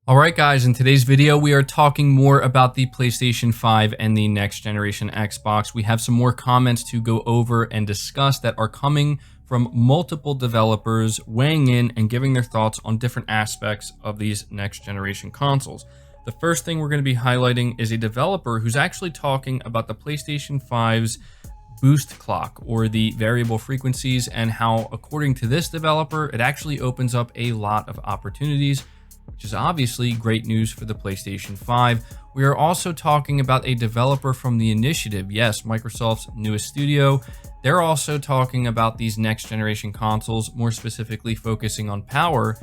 Alright guys, in today's video we are talking more about the PlayStation 5 and the next generation Xbox. We have some more comments to go over and discuss that are coming from multiple developers weighing in and giving their thoughts on different aspects of these next generation consoles. The first thing we're going to be highlighting is a developer who's actually talking about the PlayStation 5's Boost Clock, or the variable frequencies, and how, according to this developer, it actually opens up a lot of opportunities, which is obviously great news for the PlayStation 5. We are also talking about a developer from the Initiative, yes, Microsoft's newest studio. They're also talking about these next generation consoles, more specifically focusing on power,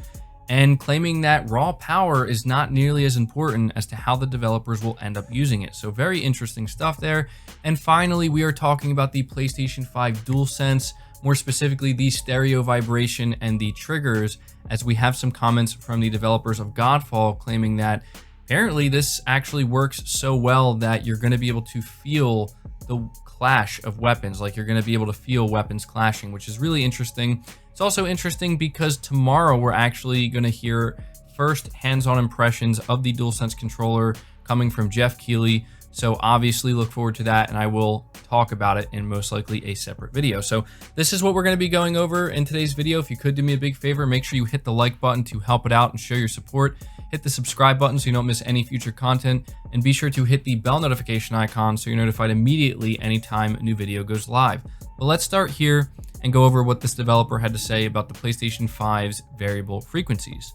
and claiming that raw power is not nearly as important as to how the developers will end up using it. So very interesting stuff there. And finally, we are talking about the PlayStation 5 Dualsense, more specifically the stereo vibration and the triggers, as we have some comments from the developers of Godfall claiming that apparently this actually works so well that you're going to be able to feel the clash of weapons, like you're going to be able to feel weapons clashing, which is really interesting. It's also interesting because tomorrow we're actually going to hear first hands-on impressions of the DualSense controller coming from Jeff Keighley. So obviously look forward to that, and I will talk about it in most likely a separate video. So this is what we're going to be going over in today's video. If you could do me a big favor, make sure you hit the like button to help it out and show your support. Hit the subscribe button so you don't miss any future content, and be sure to hit the bell notification icon so you're notified immediately anytime a new video goes live. But let's start here and go over what this developer had to say about the PlayStation 5's variable frequencies.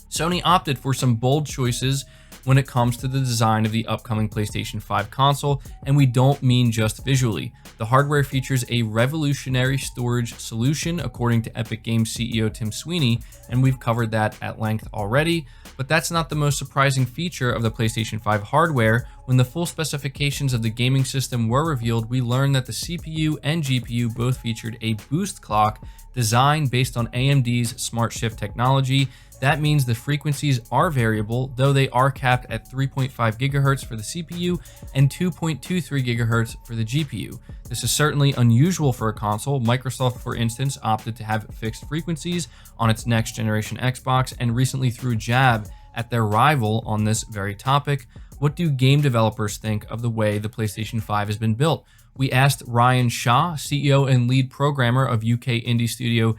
Sony opted for some bold choices when it comes to the design of the upcoming PlayStation 5 console, and we don't mean just visually. The hardware features a revolutionary storage solution, according to Epic Games CEO Tim Sweeney, and we've covered that at length already. But that's not the most surprising feature of the PlayStation 5 hardware. When the full specifications of the gaming system were revealed, we learned that the CPU and GPU both featured a boost clock designed based on AMD's Smart Shift technology. That means the frequencies are variable, though they are capped at 3.5 gigahertz for the CPU and 2.23 gigahertz for the GPU. This is certainly unusual for a console. Microsoft, for instance, opted to have fixed frequencies on its next generation Xbox and recently threw a jab at their rival on this very topic. What do game developers think of the way the PlayStation 5 has been built? We asked Ryan Shaw, CEO and lead programmer of UK indie studio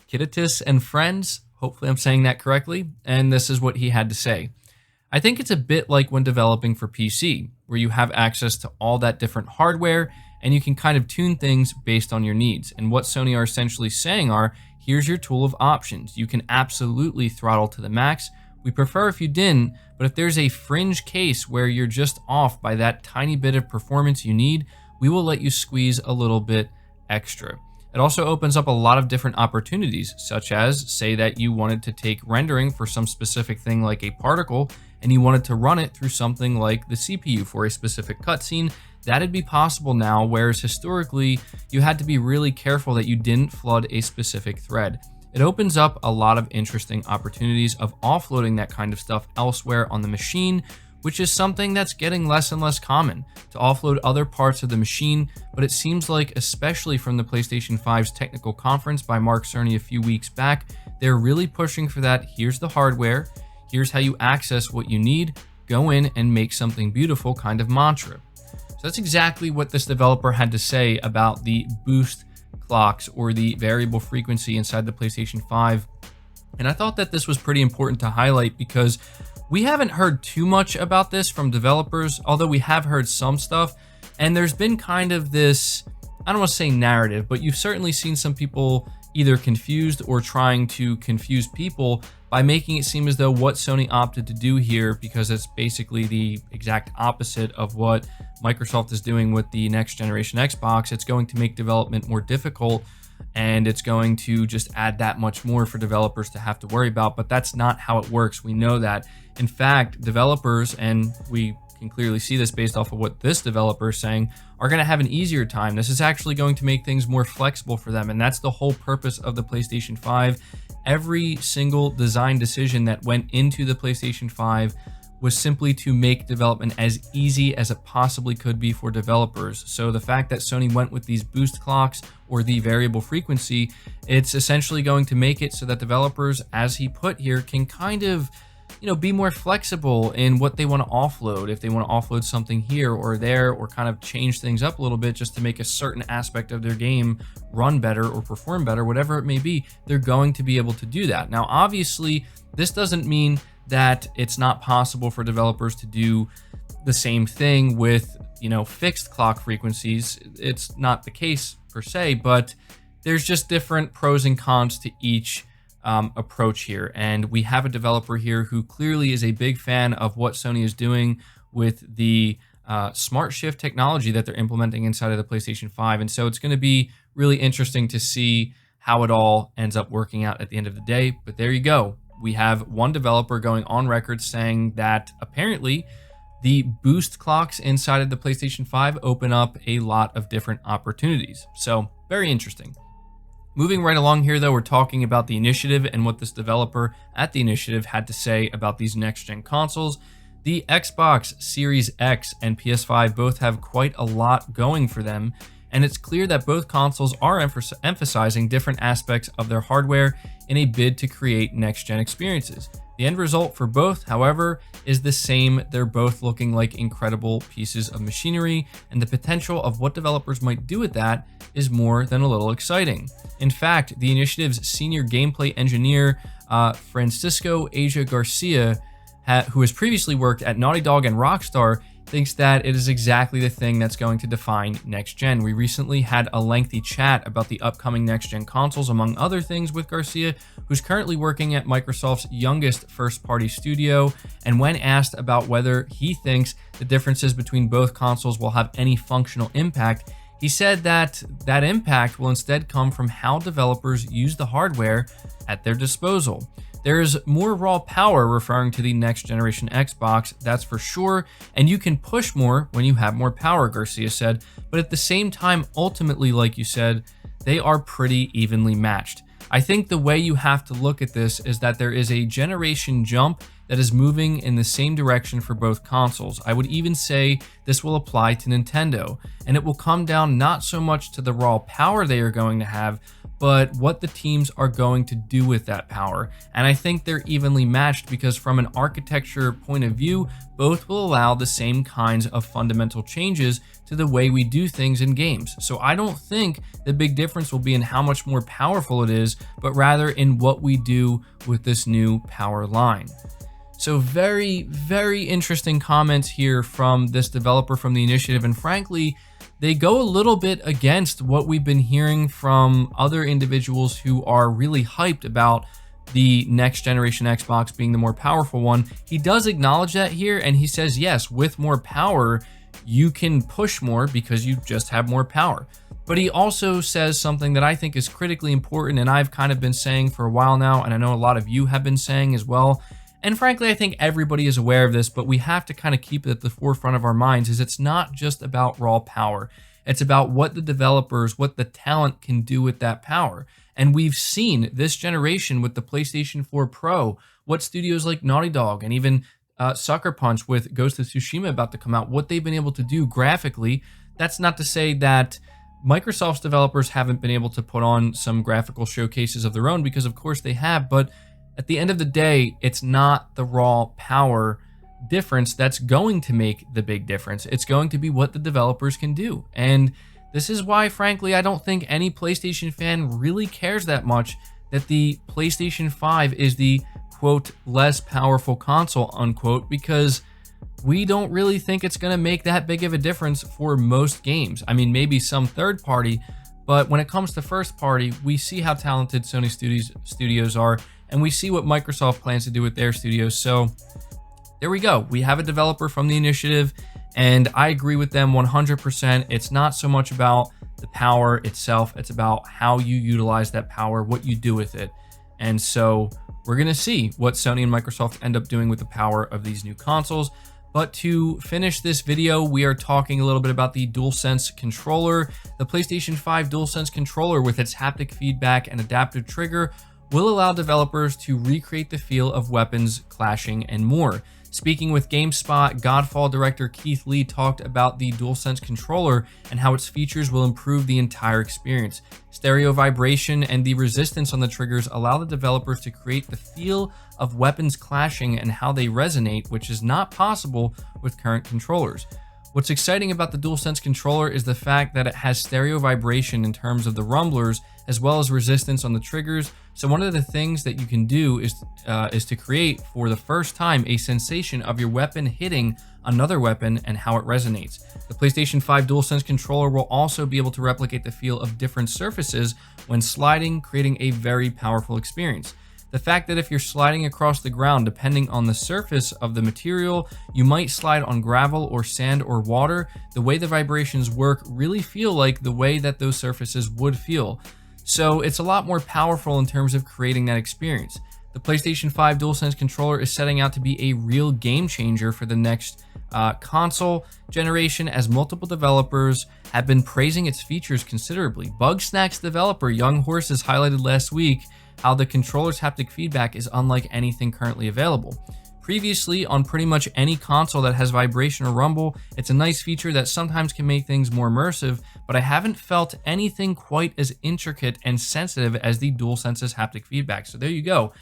Kittitas and Friends. Hopefully I'm saying that correctly, and this is what he had to say. I think it's a bit like when developing for PC, where you have access to all that different hardware and you can kind of tune things based on your needs. And what Sony are essentially saying are, here's your tool of options. You can absolutely throttle to the max. We prefer if you didn't, but if there's a fringe case where you're just off by that tiny bit of performance you need, we will let you squeeze a little bit extra. It also opens up a lot of different opportunities, such as, say that you wanted to take rendering for some specific thing like a particle, and you wanted to run it through something like the CPU for a specific cutscene. That'd be possible now, whereas historically, you had to be really careful that you didn't flood a specific thread. It opens up a lot of interesting opportunities of offloading that kind of stuff elsewhere on the machine, which is something that's getting less and less common, to offload other parts of the machine. But it seems like, especially from the PlayStation 5's technical conference by Mark Cerny a few weeks back, they're really pushing for that. Here's the hardware, here's how you access what you need, go in and make something beautiful kind of mantra. So that's exactly what this developer had to say about the boost clocks, or the variable frequency inside the PlayStation 5. And I thought that this was pretty important to highlight because we haven't heard too much about this from developers, although we have heard some stuff. And there's been kind of this, I don't want to say narrative, but you've certainly seen some people either confused or trying to confuse people by making it seem as though what Sony opted to do here, because it's basically the exact opposite of what Microsoft is doing with the next generation Xbox. It's going to make development more difficult, and it's going to just add that much more for developers to have to worry about. But that's not how it works. We know that. In fact, developers, and we can clearly see this based off of what this developer is saying, are going to have an easier time. This is actually going to make things more flexible for them, and that's the whole purpose of the PlayStation 5. Every single design decision that went into the PlayStation 5 was simply to make development as easy as it possibly could be for developers. So the fact that Sony went with these boost clocks, or the variable frequency, it's essentially going to make it so that developers, as he put here, can kind of be more flexible in what they want to offload. If they want to offload something here or there, or kind of change things up a little bit just to make a certain aspect of their game run better or perform better, whatever it may be, they're going to be able to do that. Now, obviously, this doesn't mean that it's not possible for developers to do the same thing with, fixed clock frequencies. It's not the case per se, but there's just different pros and cons to each approach here. And we have a developer here who clearly is a big fan of what Sony is doing with the smart shift technology that they're implementing inside of the PlayStation 5. And so it's going to be really interesting to see how it all ends up working out at the end of the day. But there you go. We have one developer going on record saying that apparently the boost clocks inside of the PlayStation 5 open up a lot of different opportunities. So very interesting. Moving right along here, though, we're talking about the initiative and what this developer at the initiative had to say about these next-gen consoles. The Xbox Series X and PS5 both have quite a lot going for them, and it's clear that both consoles are emphasizing different aspects of their hardware in a bid to create next-gen experiences. The end result for both, however, is the same. They're both looking like incredible pieces of machinery, and the potential of what developers might do with that is more than a little exciting. In fact, the initiative's senior gameplay engineer, Francisco Asia Garcia, who has previously worked at Naughty Dog and Rockstar, thinks that it is exactly the thing that's going to define next gen. We recently had a lengthy chat about the upcoming next gen consoles, among other things, with Garcia, who's currently working at Microsoft's youngest first-party studio. And when asked about whether he thinks the differences between both consoles will have any functional impact, he said that that impact will instead come from how developers use the hardware at their disposal. There's more raw power, referring to the next generation Xbox, that's for sure, and you can push more when you have more power, Garcia said, but at the same time, ultimately, like you said, they are pretty evenly matched. I think the way you have to look at this is that there is a generation jump that is moving in the same direction for both consoles. I would even say this will apply to Nintendo, and it will come down not so much to the raw power they are going to have, but what the teams are going to do with that power. And I think they're evenly matched because from an architecture point of view, both will allow the same kinds of fundamental changes to the way we do things in games. So I don't think the big difference will be in how much more powerful it is, but rather in what we do with this new power line. So very, very interesting comments here from this developer from the initiative, and frankly, they go a little bit against what we've been hearing from other individuals who are really hyped about the next generation Xbox being the more powerful one. He does acknowledge that here, and he says, yes, with more power, you can push more because you just have more power. But he also says something that I think is critically important, and I've kind of been saying for a while now, and I know a lot of you have been saying as well. And frankly, I think everybody is aware of this, but we have to kind of keep it at the forefront of our minds, is it's not just about raw power. It's about what the developers, what the talent can do with that power. And we've seen this generation with the PlayStation 4 Pro, what studios like Naughty Dog and even Sucker Punch with Ghost of Tsushima about to come out, what they've been able to do graphically. That's not to say that Microsoft's developers haven't been able to put on some graphical showcases of their own, because of course they have, but at the end of the day, it's not the raw power difference that's going to make the big difference. It's going to be what the developers can do. And this is why, frankly, I don't think any PlayStation fan really cares that much that the PlayStation 5 is the, quote, less powerful console, unquote, because we don't really think it's going to make that big of a difference for most games. I mean, maybe some third party, but when it comes to first party, we see how talented Sony studios are, and we see what Microsoft plans to do with their studios. So there we go. We have a developer from the initiative, and I agree with them 100%. It's not so much about the power itself. It's about how you utilize that power, what you do with it. And so we're going to see what Sony and Microsoft end up doing with the power of these new consoles. But to finish this video, we are talking a little bit about the Dualsense controller. The PlayStation 5 Dualsense controller, with its haptic feedback and adaptive trigger, will allow developers to recreate the feel of weapons clashing and more. Speaking with GameSpot, Godfall director Keith Lee talked about the DualSense controller and how its features will improve the entire experience. Stereo vibration and the resistance on the triggers allow the developers to create the feel of weapons clashing and how they resonate, which is not possible with current controllers. What's exciting about the DualSense controller is the fact that it has stereo vibration in terms of the rumblers, as well as resistance on the triggers. So one of the things that you can do is to create for the first time a sensation of your weapon hitting another weapon and how it resonates. The PlayStation 5 DualSense controller will also be able to replicate the feel of different surfaces when sliding, creating a very powerful experience. The fact that if you're sliding across the ground, depending on the surface of the material, you might slide on gravel or sand or water, the way the vibrations work really feel like the way that those surfaces would feel. So it's a lot more powerful in terms of creating that experience. The PlayStation 5 DualSense controller is setting out to be a real game changer for the next console generation, as multiple developers have been praising its features considerably. Bugsnax developer Young Horses highlighted last week how the controller's haptic feedback is unlike anything currently available. Previously, on pretty much any console that has vibration or rumble, it's a nice feature that sometimes can make things more immersive, but I haven't felt anything quite as intricate and sensitive as the DualSense's haptic feedback. So there you go.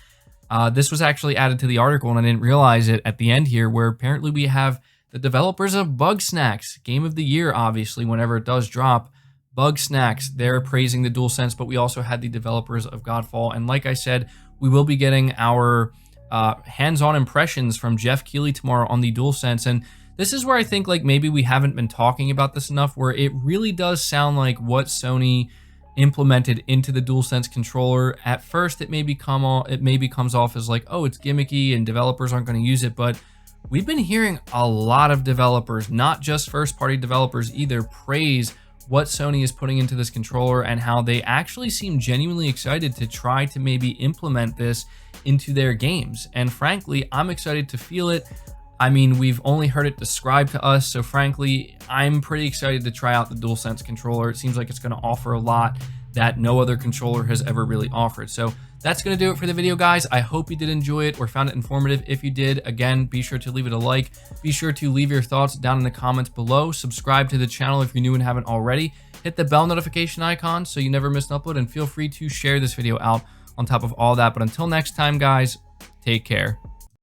This was actually added to the article, and I didn't realize it at the end here, where apparently we have the developers of Bugsnax, Game of the Year, obviously, whenever it does drop. Bugsnax, they're praising the DualSense, but we also had the developers of Godfall. And like I said, we will be getting our hands-on impressions from Jeff Keighley tomorrow on the DualSense. And this is where I think like maybe we haven't been talking about this enough, where it really does sound like what Sony implemented into the DualSense controller. At first, it maybe comes off as like, oh, it's gimmicky and developers aren't going to use it, but we've been hearing a lot of developers, not just first-party developers either, praise what Sony is putting into this controller and how they actually seem genuinely excited to try to maybe implement this into their games. And frankly, I'm excited to feel it. I mean, we've only heard it described to us, so frankly, I'm pretty excited to try out the DualSense controller. It seems like it's going to offer a lot that no other controller has ever really offered. So that's going to do it for the video, guys. I hope you did enjoy it or found it informative. If you did, again, be sure to leave it a like. Be sure to leave your thoughts down in the comments below. Subscribe to the channel if you're new and haven't already. Hit the bell notification icon so you never miss an upload, and feel free to share this video out on top of all that. But until next time, guys, take care.